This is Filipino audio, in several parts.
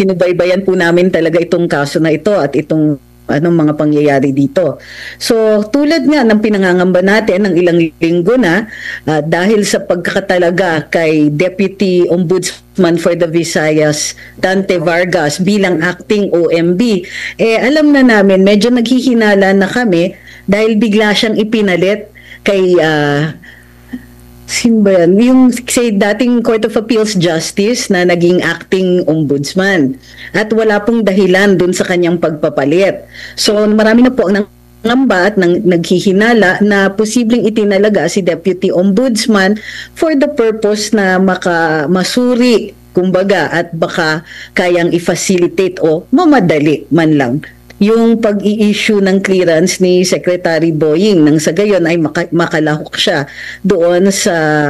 sinubaybayan po namin talaga itong kaso na ito at itong mga pangyayari dito. So tulad nga ng pinangangamba natin ng ilang linggo na, dahil sa pagkakatalaga kay Deputy Ombudsman for the Visayas Dante Vargas bilang acting OMB, alam na namin medyo naghihinala na kami dahil bigla siyang ipinalit kay sino ba yan? Yung say, dating Court of Appeals Justice na naging acting ombudsman. At wala pong dahilan dun sa kanyang pagpapalit. So marami na po ang nangamba at naghihinala na posibleng itinalaga si Deputy Ombudsman for the purpose na masuri, kumbaga, at baka kayang i-facilitate o mamadali man lang yung pag-i-issue ng clearance ni Secretary Boying, nang sa gayon ay makalahok siya doon sa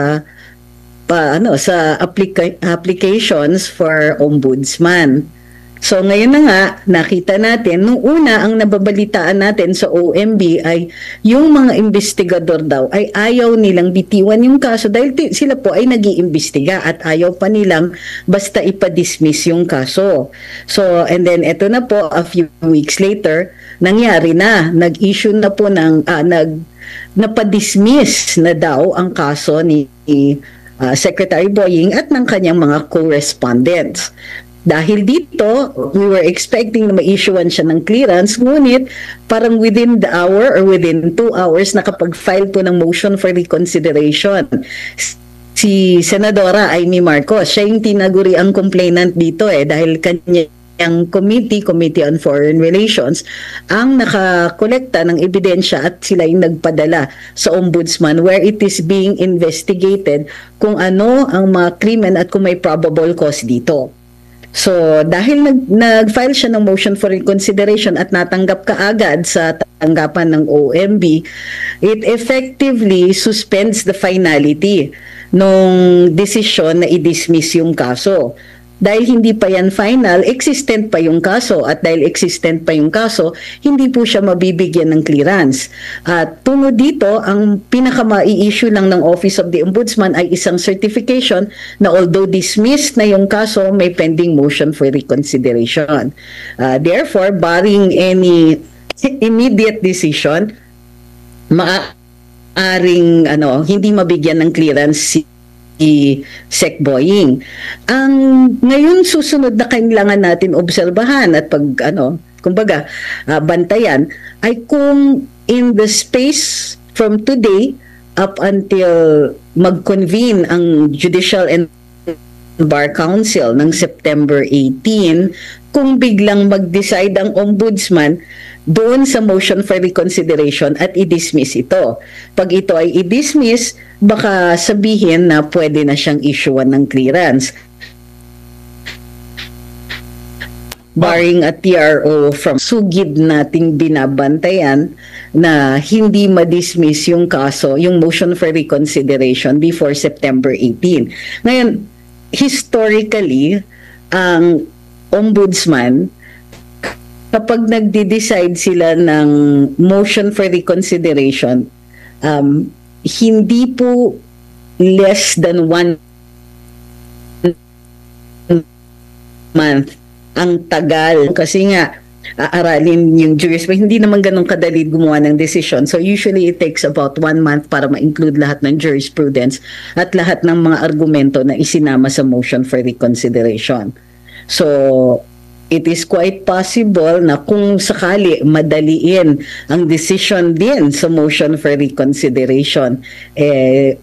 applications for ombudsman. So ngayon na nga, nakita natin, nung una ang nababalitaan natin sa OMB ay yung mga investigador daw ay ayaw nilang bitiwan yung kaso dahil sila po ay nag-iimbestiga at ayaw pa nilang basta ipa-dismiss yung kaso. So, and then eto na po, a few weeks later, nangyari na, nag-issue na po ng, napadismiss na daw ang kaso ni Secretary Boying at ng kanyang mga correspondents. Dahil dito, we were expecting na ma-issuean siya ng clearance, ngunit parang within the hour or within 2 hours nakapag-file po ng motion for reconsideration. Si Senadora Amy Marcos, siya yung tinaguri ang complainant dito dahil kanyang Committee on Foreign Relations ang nakakolekta ng ebidensya at sila yung nagpadala sa ombudsman where it is being investigated kung ano ang mga krimen at kung may probable cause dito. So, dahil nag-file siya ng motion for reconsideration at natanggap kaagad sa tanggapan ng OMB, it effectively suspends the finality nung desisyon na i-dismiss yung kaso. Dahil hindi pa yan final, existent pa yung kaso. At dahil existent pa yung kaso, hindi po siya mabibigyan ng clearance. At tunod dito, ang pinaka-ma-i-issue lang ng Office of the Ombudsman ay isang certification na although dismissed na yung kaso, may pending motion for reconsideration. Therefore, barring any immediate decision, maaaring hindi mabigyan ng clearance si Sec Boying. Ang ngayon susunod na kailangan natin obserbahan at kumbaga bantayan ay kung in the space from today up until mag-convene ang Judicial and Bar Council ng September 18, kung biglang mag-decide ang ombudsman doon sa motion for reconsideration at i-dismiss ito. Pag ito ay i-dismiss, baka sabihin na pwede na siyang issuean ng clearance. Barring a TRO from sugid nating binabantayan na hindi ma-dismiss yung kaso, yung motion for reconsideration before September 18. Ngayon, historically, ang ombudsman, kapag nagde-decide sila ng motion for reconsideration, hindi po less than 1 month ang tagal. Kasi nga, aaralin yung jurisprudence, hindi naman ganun kadali gumawa ng decision. So usually it takes about 1 month para ma-include lahat ng jurisprudence at lahat ng mga argumento na isinama sa motion for reconsideration. So, it is quite possible na kung sakali madaliin ang decision din sa motion for reconsideration,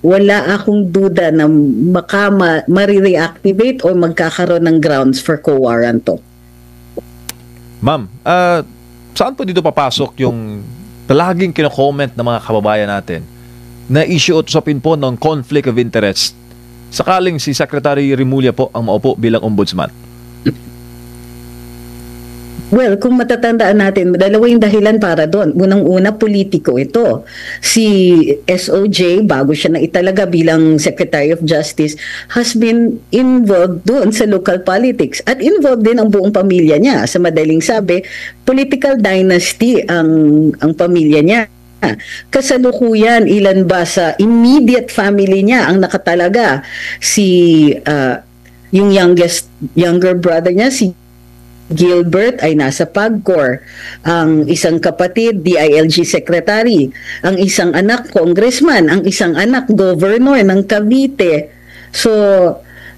wala akong duda na marireactivate o magkakaroon ng grounds for co-warranto. Ma'am, saan po dito papasok yung palaging kino-comment ng mga kababayan natin na issue o usapin po ng conflict of interest sakaling si Secretary Remulla po ang maupo bilang ombudsman? Well, kung matatandaan natin, dalawa yung dahilan para doon. Unang-una, politiko ito. Si SOJ, bago siya na italaga bilang Secretary of Justice, has been involved doon sa local politics. At involved din ang buong pamilya niya. Sa madaling sabi, political dynasty ang pamilya niya. Kasalukuyan, ilan ba sa immediate family niya ang nakatalaga? Yung younger brother niya, si Gilbert ay nasa PAGCOR, ang isang kapatid DILG secretary, ang isang anak congressman, ang isang anak governor ng Cavite. So,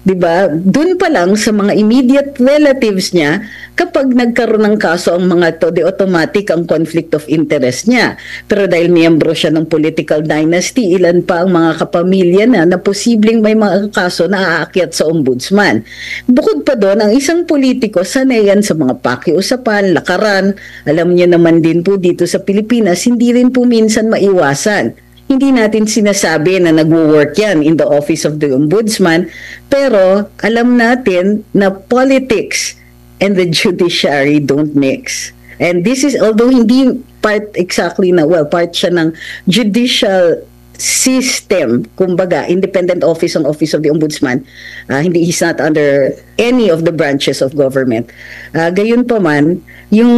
'di ba? Doon pa lang sa mga immediate relatives niya, kapag nagkaroon ng kaso ang mga to, di automatic ang conflict of interest niya. Pero dahil miyembro siya ng political dynasty, ilan pa ang mga kapamilya na posibleng may mga kaso na aakyat sa ombudsman. Bukod pa doon, ang isang politiko sanay yan sa mga pakiusapan, lakaran. Alam niyo naman din po dito sa Pilipinas, hindi rin po minsan maiwasan. Hindi natin sinasabi na nagwo-work yan in the office of the ombudsman, pero alam natin na politics and the judiciary don't mix. And this is, although hindi part exactly na, well, part siya ng judicial system, kumbaga, independent office ang office of the ombudsman, hindi, he's not under any of the branches of government. Gayon pa man, yung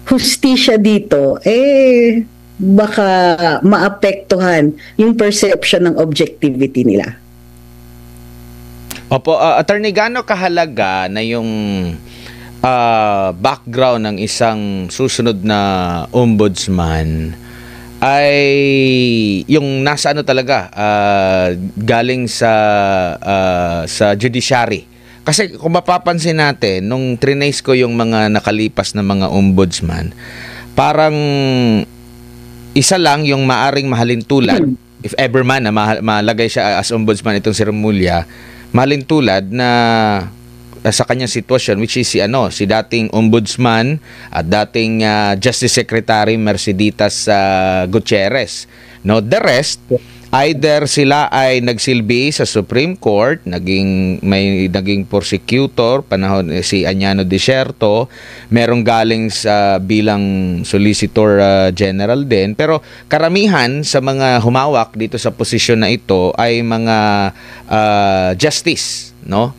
hustisya dito, baka maapektuhan yung perception ng objectivity nila. Opo, Attorney, gaano kahalaga na yung background ng isang susunod na ombudsman ay yung nasa ano talaga, galing sa judiciary? Kasi kung mapapansin natin, nung trinace ko yung mga nakalipas na mga ombudsman, parang isa lang yung maaring mahalin tulad, if ever man na malagay siya as ombudsman itong si Remulla, mahalin tulad na sa kanyang sitwasyon, which is si dating ombudsman at dating Justice Secretary Merceditas Gutierrez. No, the rest, either sila ay nagsilbi sa Supreme Court, may naging prosecutor panahon si Añano Desierto, merong galing sa bilang solicitor general din, pero karamihan sa mga humawak dito sa posisyon na ito ay mga justice, no?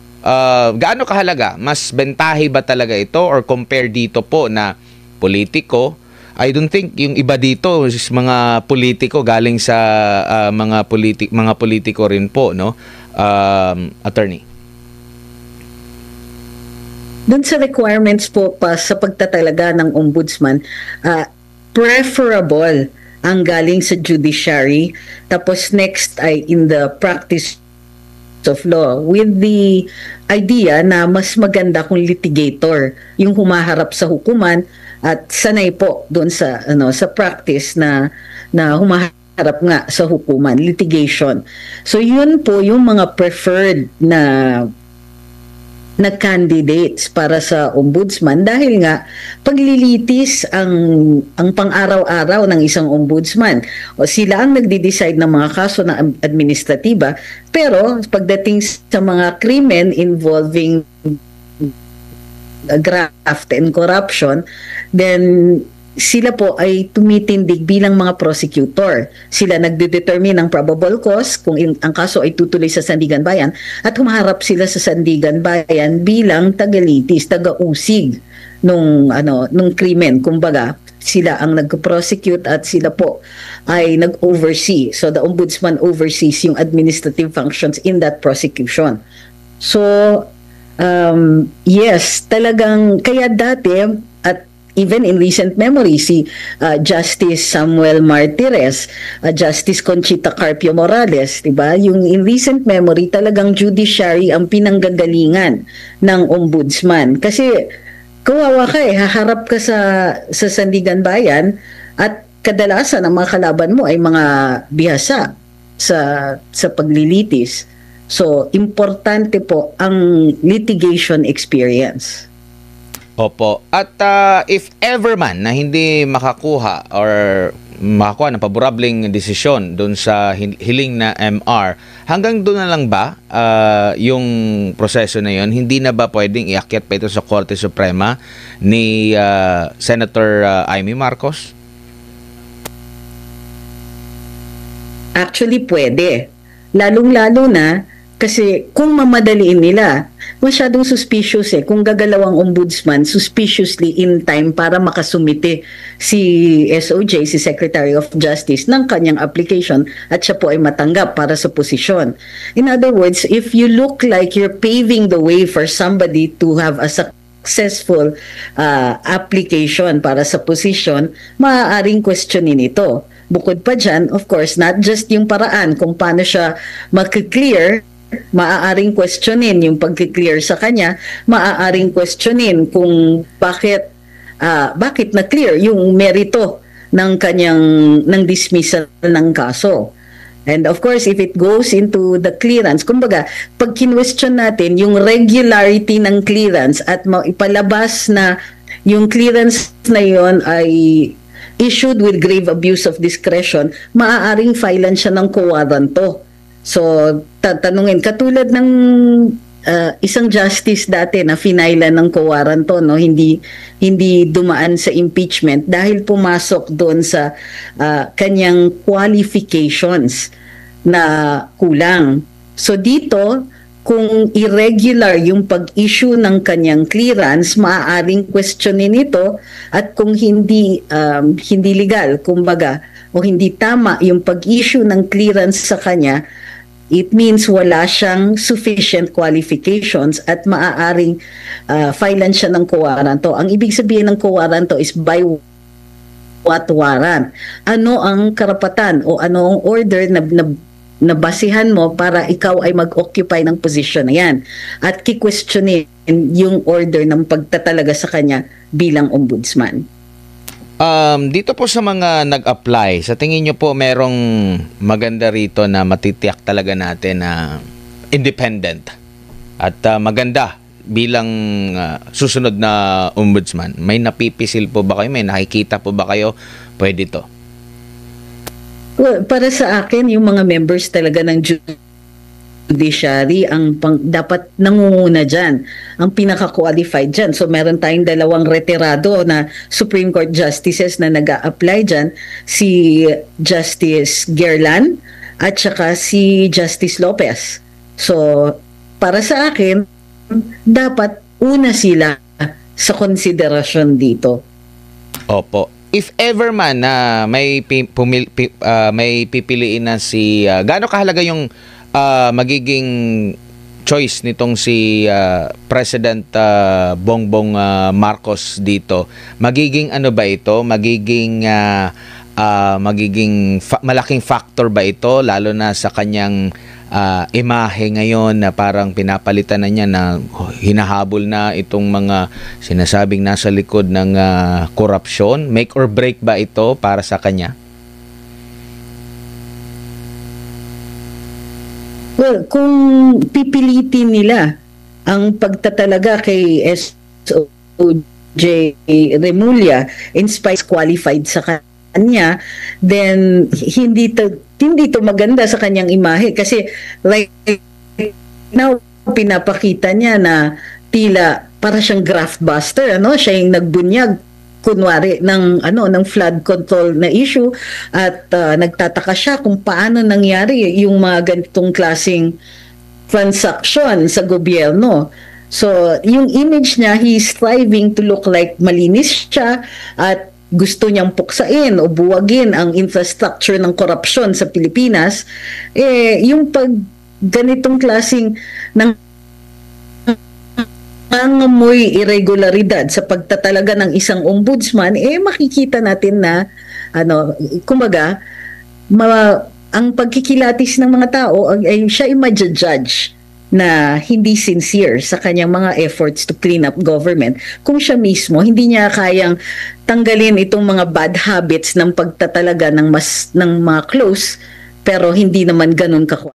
Gaano kahalaga? Mas bentahe ba talaga ito or compare dito po na politiko? I don't think yung iba dito is mga politiko galing sa mga politiko rin po, no? Attorney. Doon sa requirements po pa sa pagtatalaga ng ombudsman, preferable ang galing sa judiciary, tapos next ay in the practice of law, with the idea na mas maganda kung litigator yung humaharap sa hukuman at sanay po doon sa sa practice na humaharap nga sa hukuman, litigation. So yun po yung mga preferred na candidates para sa ombudsman, dahil nga paglilitis ang pang-araw-araw ng isang ombudsman. O sila ang nagde-decide ng mga kaso ng administratiba, pero pagdating sa mga krimen involving graft and corruption, then sila po ay tumitindig bilang mga prosecutor. Sila nagde-determine ng probable cause kung ang kaso ay tutuloy sa Sandigan Bayan, at humaharap sila sa Sandigan Bayan bilang tagalitis, taga-usig nung krimen. Kumbaga, sila ang nag-prosecute at sila po ay nag-oversee. So the ombudsman oversees yung administrative functions in that prosecution. So yes, talagang kaya dati at even in recent memory, si Justice Samuel Martires, Justice Conchita Carpio Morales, diba? Yung in recent memory, talagang judiciary ang pinanggagalingan ng ombudsman. Kasi kawawa ka haharap ka sa Sandigan Bayan at kadalasan ang mga kalaban mo ay mga bihasa sa paglilitis. So, importante po ang litigation experience. Opo. At if ever man na hindi makakuha ng paborableng desisyon doon sa hiling na MR, hanggang doon na lang ba yung proseso na yon? Hindi na ba pwedeng iakyat pa ito sa Korte Suprema ni Senator Amy Marcos? Actually, pwede. Lalong-lalo na kasi kung mamadaliin nila, masyadong suspicious kung gagalaw ang ombudsman suspiciously in time para makasumite si SOJ, si Secretary of Justice, ng kanyang application at siya po ay matanggap para sa posisyon. In other words, if you look like you're paving the way for somebody to have a successful application para sa position, maaaring questionin ito. Bukod pa dyan, of course, not just yung paraan kung paano siya mag-clear, maaaring questionin yung pag-clear sa kanya, maaaring questionin kung bakit na-clear yung merito ng kanyang ng dismissal ng kaso. And of course, if it goes into the clearance, kumbaga, pag kinwestiyon natin yung regularity ng clearance at ipalabas na yung clearance na yon ay issued with grave abuse of discretion, maaaring filean siya ng co-warranto. So, tatanungin, katulad ng isang justice dati na finailan ng co-warranto, no, hindi dumaan sa impeachment dahil pumasok doon sa kanyang qualifications na kulang. So dito, kung irregular yung pag-issue ng kanyang clearance, maaaring questionin ito, at kung hindi legal, kumbaga, o hindi tama yung pag-issue ng clearance sa kanya, it means wala siyang sufficient qualifications at maaaring filean siya ng co-warranto. Ang ibig sabihin ng co-warranto is by what warrant? Ano ang karapatan o ano ang order na basihan mo para ikaw ay mag-occupy ng position na yan? At ki-questionin yung order ng pagtatalaga sa kanya bilang ombudsman. Dito po sa mga nag-apply, sa tingin nyo po merong maganda rito na matitiyak talaga natin na independent at maganda bilang susunod na ombudsman? May napipisil po ba kayo? May nakikita po ba kayo? Pwede to. Well, para sa akin, yung mga members talaga ng judiciary ang dapat nangunguna dyan, ang pinaka-qualified dyan. So meron tayong dalawang retirado na Supreme Court Justices na nag-a-apply dyan, si Justice Gerlan at saka si Justice Lopez. So para sa akin, dapat una sila sa konsiderasyon dito. Opo. If ever man na may pipiliin na si gaano kahalaga yung magiging choice nitong si President Bongbong Marcos dito, magiging ano ba ito? Magiging malaking factor ba ito lalo na sa kanyang imahe ngayon na parang pinapalitan na niya na hinahabol na itong mga sinasabing nasa likod ng korupsyon? Make or break ba ito para sa kanya? Well, kung pipilitin nila ang pagtatalaga kay SOJ Remulla in spite qualified sa kanya, then hindi to maganda sa kanyang imahe kasi right now pinapakita niya na tila para siyang graft buster, siya yung nagbunyag kunwari ng flood control na issue at nagtataka siya kung paano nangyari yung mga ganitong klaseng transaction sa gobyerno. So yung image niya, he's striving to look like malinis siya at gusto niyang puksain o buwagin ang infrastructure ng korupsyon sa Pilipinas. Yung pag ganitong klaseng nangangamoy irregularidad sa pagtatalaga ng isang ombudsman, makikita natin na kumbaga ang pagkikilatis ng mga tao ay siya i-judge na hindi sincere sa kanyang mga efforts to clean up government kung siya mismo hindi niya kayang tanggalin itong mga bad habits ng pagtatalaga ng mga close pero hindi naman ganun